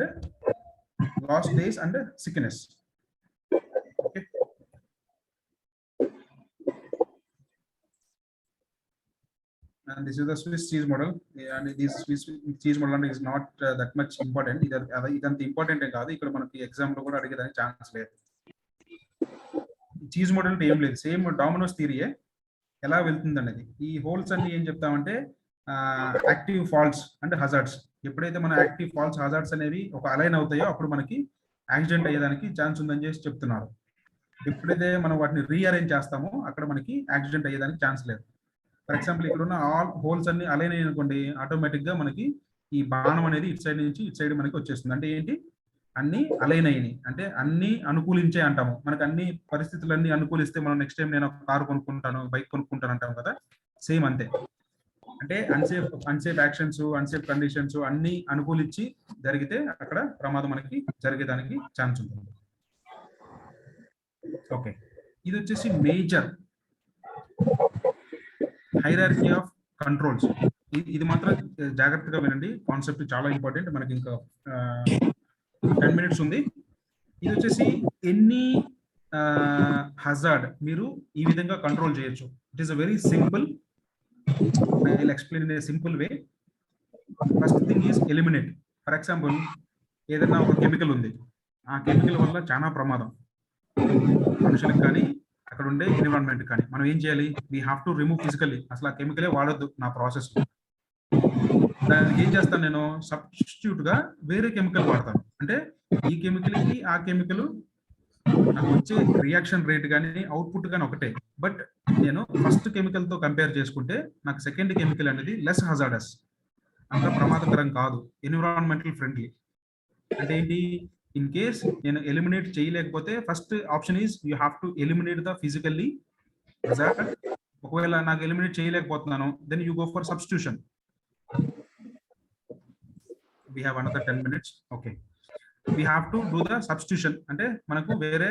lost days and sickness. Okay. And this is the Swiss cheese model, and this Swiss cheese model is not that much important. ఇదంత important కాదు, ఇక్కడ మనకి exam లో కూడా అడిగేదానికి chance లేదు. Cheese model అంటే ఏం లేదు, సేమ్ డామినోస్ థియరీయే. ఎలా వెళ్తుంది అనేది ఈ హోల్స్ అన్ని ఏం చెప్తామంటే యాక్టివ్ ఫాల్ట్స్ అండ్ హజార్డ్స్. ఎప్పుడైతే మన యాక్టివ్ ఫాల్ట్స్ హజార్డ్స్ అనేవి ఒక అలైన్ అవుతాయో అప్పుడు మనకి యాక్సిడెంట్ అయ్యేదానికి ఛాన్స్ ఉందని చేసి చెప్తున్నారు. ఎప్పుడైతే మనం వాటిని రీఅరేంజ్ చేస్తామో అక్కడ మనకి యాక్సిడెంట్ అయ్యేదానికి ఛాన్స్ లేదు. ఫర్ ఎగ్జాంపుల్ ఇక్కడ ఉన్న ఆల్ హోల్స్ అన్ని అలైన్ అయ్యనుకోండి, ఆటోమేటిక్ గా మనకి ఈ బాణం అనేది ఇటు సైడ్ నుంచి ఇటు సైడ్ మనకి వచ్చేస్తుంది. అంటే ఏంటి? అన్ని అలైన్ అయినాయి అంటే అన్ని అనుకూలించే అంటాము. మనకు అన్ని పరిస్థితులన్నీ అనుకూలిస్తే మనం నెక్స్ట్ టైం నేను కారు కొనుక్కుంటాను, బైక్ కొనుక్కుంటాను అంటాం కదా, సేమ్ అంతే. అంటే అన్సేఫ్ యాక్షన్స్, అన్సేఫ్ కండిషన్స్ అన్ని అనుకూలించి జరిగితే అక్కడ ప్రమాదం మనకి జరిగేదానికి ఛాన్స్ ఉంటుంది. ఓకే, ఇది వచ్చేసి మేజర్ హైరార్కీ ఆఫ్ కంట్రోల్స్. ఇది మాత్రం జాగ్రత్తగా వినండి, కాన్సెప్ట్ చాలా ఇంపార్టెంట్. మనకి ఇంకా 10 minutes ఉంది. ఇది వచ్చేసి ఎన్ని హజార్డ్ మీరు ఈ విధంగా కంట్రోల్ చేయొచ్చు. It is a very simple, I will explain in a simple way. First thing is eliminate. For example ఏదైనా ఒక కెమికల్ ఉంది, ఆ కెమికల్ వల్ల చాలా ప్రమాదం మనుషులకు కానీ అక్కడ ఉండే ఎన్విరాన్మెంట్ కానీ. మనం ఏం చేయాలి? We have to remove physically. అసలు ఆ కెమికలే వాడొద్దు నా ప్రాసెస్. దానికి ఏం చేస్తాను? నేను సబ్స్టిట్యూట్ గా వేరే కెమికల్ వాడతాను. అంటే ఈ కెమికల్ కి ఆ కెమికల్ నాకు వచ్చే రియాక్షన్ రేట్ కానీ అవుట్పుట్ కానీ ఒకటే, బట్ నేను ఫస్ట్ కెమికల్ తో కంపేర్ చేసుకుంటే నాకు సెకండ్ కెమికల్ అనేది లెస్ హజార్డస్, అంత ప్రమాదకరం కాదు, ఎన్విరాన్మెంటల్ ఫ్రెండ్లీ. అంటే ఏంటి? ఇన్ కేస్ నేను ఎలిమినేట్ చేయలేకపోతే first option is you have to eliminate the physically hazard. ఒకవేళ నాకు ఎలిమినేట్ చేయలేకపోతున్నాను, then you go for substitution. We have another 10 minutes. Okay, we have to do the substitution. అంటే మనకు వేరే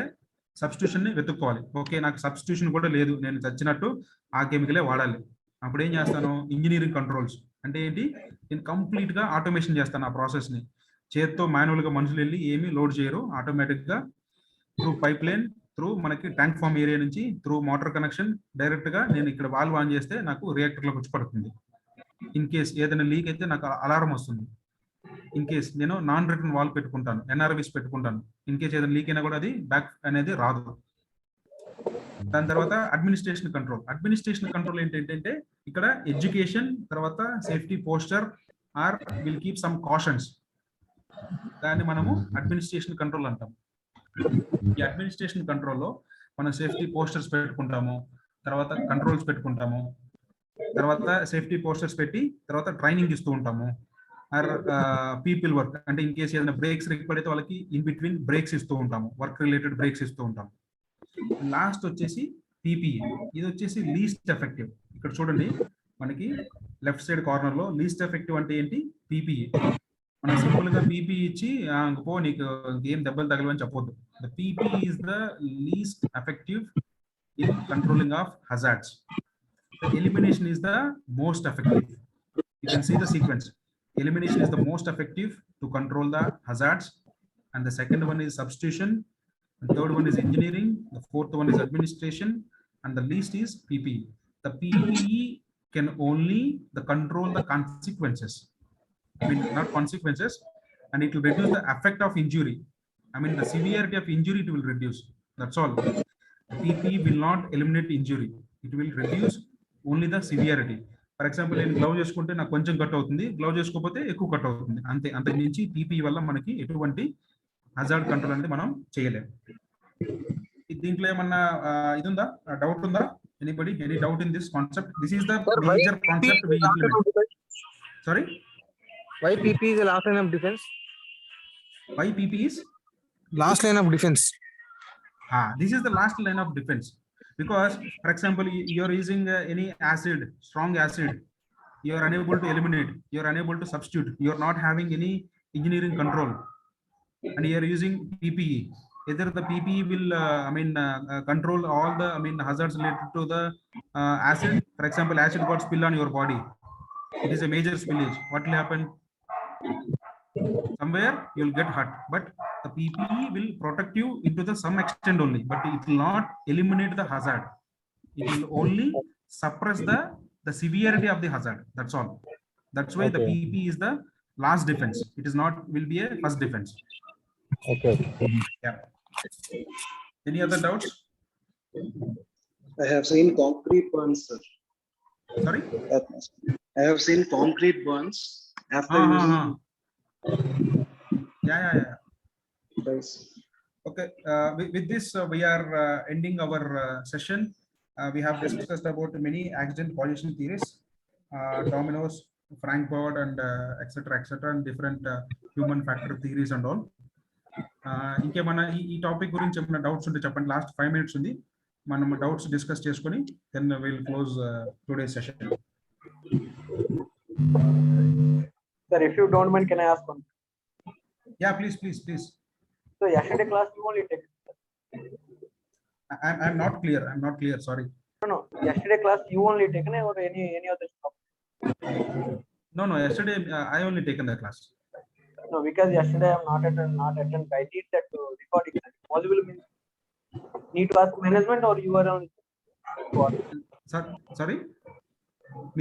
సబ్స్టిట్యూషన్ ని వెతుక్కోవాలి. ఓకే, నాకు సబ్స్టిట్యూషన్ కూడా లేదు, నేను చచ్చినట్టు ఆ కెమికలే వాడాలి. అప్పుడు ఏం చేస్తాను? Engineering controls. అంటే ఏంటి? నేను కంప్లీట్ గా ఆటోమేషన్ చేస్తాను ఆ ప్రాసెస్ ని. చేత్తో మాన్యువల్ గా మనుషులు వెళ్ళి ఏమీ లోడ్ చేయరు, ఆటోమేటిక్ గా త్రూ పైప్ లైన్, త్రూ మనకి ట్యాంక్ ఫామ్ ఏరియా నుంచి త్రూ మోటార్ కనెక్షన్ డైరెక్ట్ గా నేను ఇక్కడ వాల్వ్ ఆన్ చేస్తే నాకు రియాక్టర్ లోకి వచ్చి పడుతుంది. ఇన్ కేస్ ఏదైనా లీక్ అయితే నాకు అలారం వస్తుంది. ఇన్ కేస్ నేను నాన్ రిటర్న్ వాల్ పెట్టుకుంటాను, ఎన్ఆర్విస్ పెట్టుకుంటాను, ఇన్ కేస్ ఏదైనా లీక్ అయినా కూడా అది బ్యాక్ అనేది రాదు. దాని తర్వాత అడ్మినిస్ట్రేషన్ కంట్రోల్. అడ్మినిస్ట్రేషన్ కంట్రోల్ ఏంటంటే ఇక్కడ ఎడ్యుకేషన్, తర్వాత safety poster or will keep some cautions. దాన్ని మనము అడ్మినిస్ట్రేషన్ కంట్రోల్ అంటాం. ఈ అడ్మినిస్ట్రేషన్ కంట్రోల్లో మనం సేఫ్టీ పోస్టర్స్ పెట్టుకుంటాము, తర్వాత కంట్రోల్స్ పెట్టుకుంటాము, తర్వాత సేఫ్టీ పోస్టర్స్ పెట్టి తర్వాత ట్రైనింగ్ ఇస్తూ ఉంటాము. ఆర్ పీపుల్ వర్క్, అంటే ఇన్ కేసు ఏదైనా బ్రేక్స్ రిక్వైర్డ్ అయితే వాళ్ళకి ఇన్ బిట్వీన్ బ్రేక్స్ ఇస్తూ ఉంటాము, వర్క్ రిలేటెడ్ బ్రేక్స్ ఇస్తూ ఉంటాము. లాస్ట్ వచ్చేసి పీపీఏ. ఇది వచ్చేసి లీస్ట్ ఎఫెక్టివ్. ఇక్కడ చూడండి మనకి లెఫ్ట్ సైడ్ కార్నర్ లో లీస్ట్ ఎఫెక్టివ్ అంటే ఏంటి? పీపీఏ. మనం సింపుల్ గా పీపీ ఇచ్చి పో నీకు ఏం దెబ్బలు తగలవని చెప్పొద్దు. The PP is the least effective in controlling of hazards. The elimination is the most effective. You can see the sequence. Elimination is the most effective to control the hazards, and the second one is substitution, The third one is engineering. The fourth one is administration, and the least is PPE. The PPE can only control the consequences. I mean, not consequences, and it will reduce the effect of injury. I mean, the severity of injury it will reduce. That's all. PPE will not eliminate injury. It will reduce only the severity. For example నేను gloves చేసుకుంటే నాకు కొంచెం cut అవుతుంది, gloves చేసుకోకపోతే ఎక్కువ cut అవుతుంది, అంతే. అంతకు మించి పీపీ వల్ల మనకి ఎటువంటి హజార్డ్ కంట్రోల్ అనేది మనం చేయలేము. దీంట్లో ఏమన్నా ఇది ఉందా, డౌట్ ఉందా? Anybody, any doubt in this concept? This is the major concept we implement. Sorry, Why PP is the last line of defense? why PP is Last line of defense. this is the last line of defense, because for example you are using any acid, strong acid, you are unable to eliminate, you are unable to substitute, you are not having any engineering control, and you are using PPE. Either the PPE will control all the hazards related to the acid. For example, acid got spill on your body, it is a major spillage. What will happen? Somewhere you will get hurt, but the PPE will protect you into the some extent only, but it will not eliminate the hazard. It will only suppress the severity of the hazard. That's all. That's why the PPE is the last defense. It is not will be a first defense. Okay. Yeah. Any other doubts? I have seen concrete burns, sir. Sorry? I have seen concrete burns after using. Yeah. Yes. Okay. With this, we are ending our session. We have discussed about many accident causation theories, dominoes, Frank board, and etc., and different human factor theories and all. ఇంకేమన్నా ఈ topic గురించి ఏమైనా doubts ఉంటే చెప్పండి. Last 5 minutes ఉంది, మనం doubts discuss చేసుకొని then will close today session. Sir, if you don't mind, can I ask one? Yeah, please. So yesterday class you only take. I'm not clear. Sorry. No. Yesterday class you only taken or any other stuff? No. Yesterday I only taken the class. No, because yesterday I'm not attend. I need that recording. Possible means need to ask management or you are on. Sorry.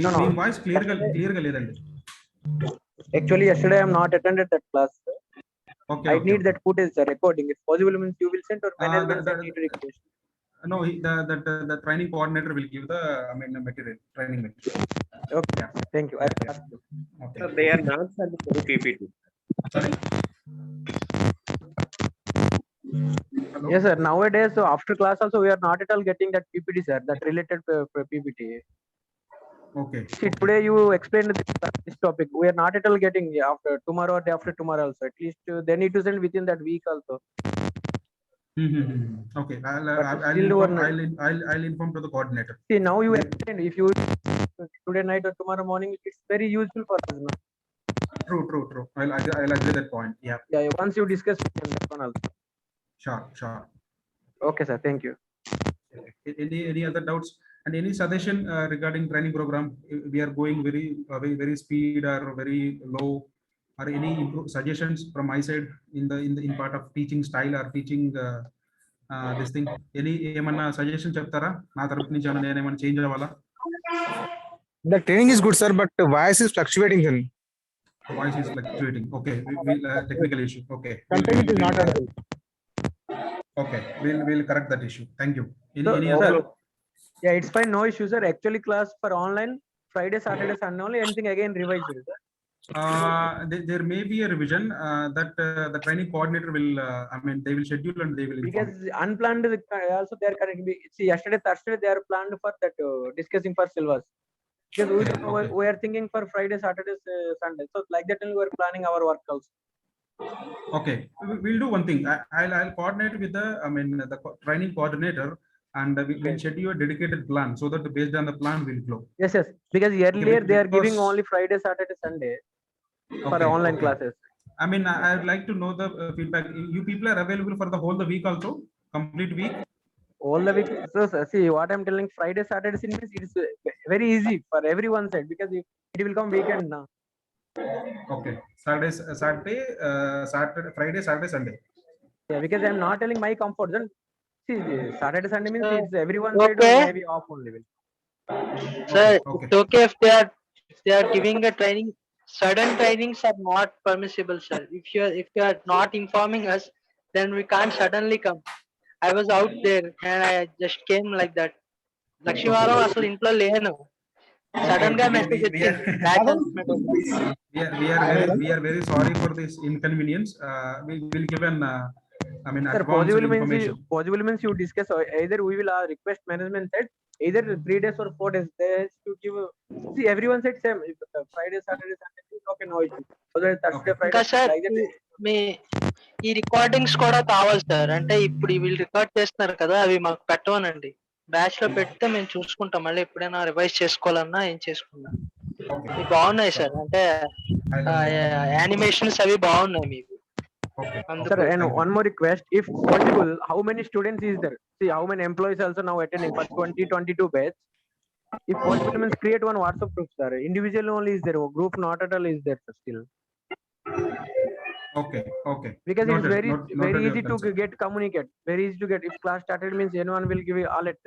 No. Me voice clear గా లేదండి. Actually, yesterday I'm not attended that class. Okay. I need that footage, sir, recording. If possible means you will send or management need to request. No, the training coordinator will give the material, training material. Okay. Yeah. Thank you. Okay. So they are not for the PPT. Sorry. Hello? Yes, sir. Nowadays, so after class also we are not at all getting that PPT, sir. That related PPT. Okay. See, today you explained this topic. We are not at all getting after tomorrow or day after tomorrow also. At least they need to send within that week also. Okay. I'll inform to the coordinator. See, now you explained. If you today night or tomorrow morning, it's very useful for us. No? True. I'll agree that point. Yeah. Once you discuss that one also. Sure. Okay, sir. Thank you. Any other doubts and any suggestion regarding training program? We are going very speed or very low, or any suggestions from my side in part of teaching style or teaching this thing? Any ఏమన్నా suggestion చెప్తారా నా తరపు నుంచి? నేను ఏమన్నా change అవ్వాలా? The training is good, sir, but the voice is fluctuating. Then Voice is fluctuating. Okay, we'll technical issue. Okay, content is not audible. Okay, we'll correct that issue. Thank you. Any Sir, other? yeah, it's fine. No issues, sir. Actually, class for online Friday, Saturday, Sunday only. Anything again revised, sir? There may be a revision that the training coordinator will. They will schedule and they will inform. Because unplanned also they are correct. See, yesterday Thursday they are planned for that discussing for syllabus. Because we are thinking for Friday, Saturday, Sunday. So like that only we are planning our work also. Okay, we'll do one thing. I'll coordinate with the training coordinator, and we'll schedule a dedicated plan so that based on the plan we'll flow. Yes. Because earlier they are giving only Friday, Saturday, Sunday for online classes. I would like to know the feedback. You people are available for the whole the week also, complete week? All the week. So see what I'm telling. Friday, Saturday, Sunday it is very easy for everyone side because it will come weekend now. Okay, Saturday, Friday, Saturday, Sunday. Yeah, because I'm not telling my comfort zone. See, Saturday Sunday means it's everyone side Okay. or maybe off only. Sir, Okay. it's okay if they are giving a training. Certain trainings are not permissible, sir. If you are not informing us, then we can't suddenly come. I was out there and I just came like that. లక్ష్మీవారం అసలు ఇంట్లో లేను. Sudden గా message వచ్చింది batch announcement. We are very sorry for this inconvenience. We will give an Sir, advanced information. possible means you discuss either we will request management said either 3 days or 4 days days to give. See, everyone said same. If, Friday, Saturday, Sunday, okay, no issue. Thursday, ఇంకా Friday, sir like that. మీ ఈ recordings కూడా కావాలి sir. అంటే ఇప్పుడు వీళ్ళు record చేస్తున్నారు కదా, అవి మాకు పెట్టవనండి. బ్యాచ్ లో పెడితే మేము చూసుకుంటాం, మళ్ళీ ఎప్పుడైనా రివైజ్ చేసుకోవాలన్నా ఏం చేసుకున్నా. ఇవి బాగున్నాయి సార్, అంటే యానిమేషన్స్ అవి బాగున్నాయి మీకు. Sir, and one more request, if possible, how many students is there? See, how many employees also now attending for 2022 batch? If possible, means create one WhatsApp group, sir. Individual only is there, group not at all is there, sir, still. Okay. Because Noted, it's very noted easy your to get communicate. Very easy to get. If class started means anyone will give you all it.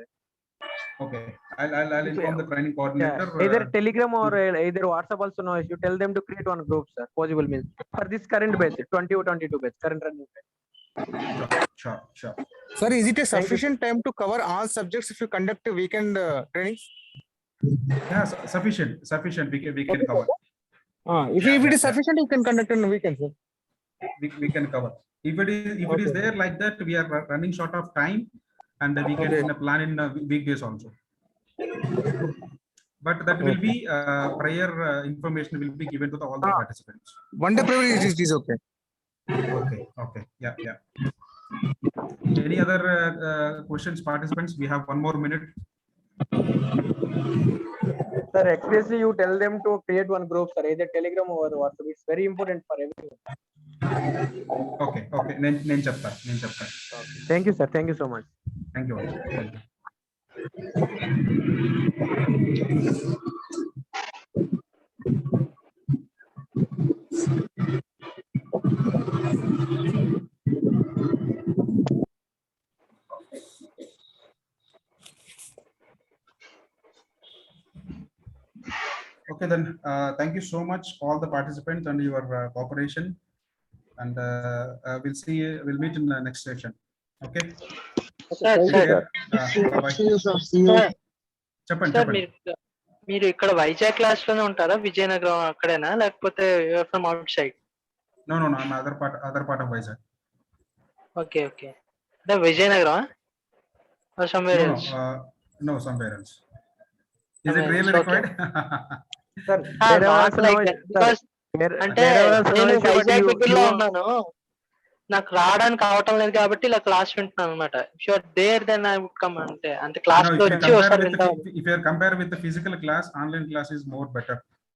Okay. I'll inform the training coordinator. Yeah. Either Telegram or either WhatsApp also. No, you tell them to create one group, sir. Possible means for this current batch, 20 or 22 batch, current running batch. Sure. Sir, is it a sufficient time to cover all subjects if you conduct a weekend trainings? Yeah, sufficient. We can cover. If it is sufficient, you can conduct on weekend, sir. We can cover. If it is there like that, we are running short of time, and we can plan in weekdays also. But that will be prior information will be given to all the participants. One day prior is okay. Okay. Yeah. Any other questions, participants? We have one more minute. Sir, expressly you tell them to create one group, sir, either Telegram or WhatsApp. It's very important for everyone. Okay. నేను చెప్తా. Thank you, sir. Thank you so much. Thank you. Okay, then thank you so much all the participants and your cooperation, and we'll meet in the next session. Okay. Sir Bye. చెప్పండి. మీరు ఇక్కడ Vizag class లోనే ఉంటారా, విజయనగరం అక్కడేనా, లేకపోతే from out side? No, I'm other part of Vizag. Okay. అంటే Vizianagaram somewhere else? No, somewhere else. Is it really required? Sir, not like that, because అంటే నేను వైజాగ్ దగ్గరలో ఉన్నాను, నాకు రావడానికి అవటం లేదు కాబట్టి ఇలా క్లాస్ వింటున్నాను అనమాట. If you are there then I would come. అంటే క్లాస్ లో వచ్చి ఒకసారి వింటాను. If you compare with the physical class, online class is more better.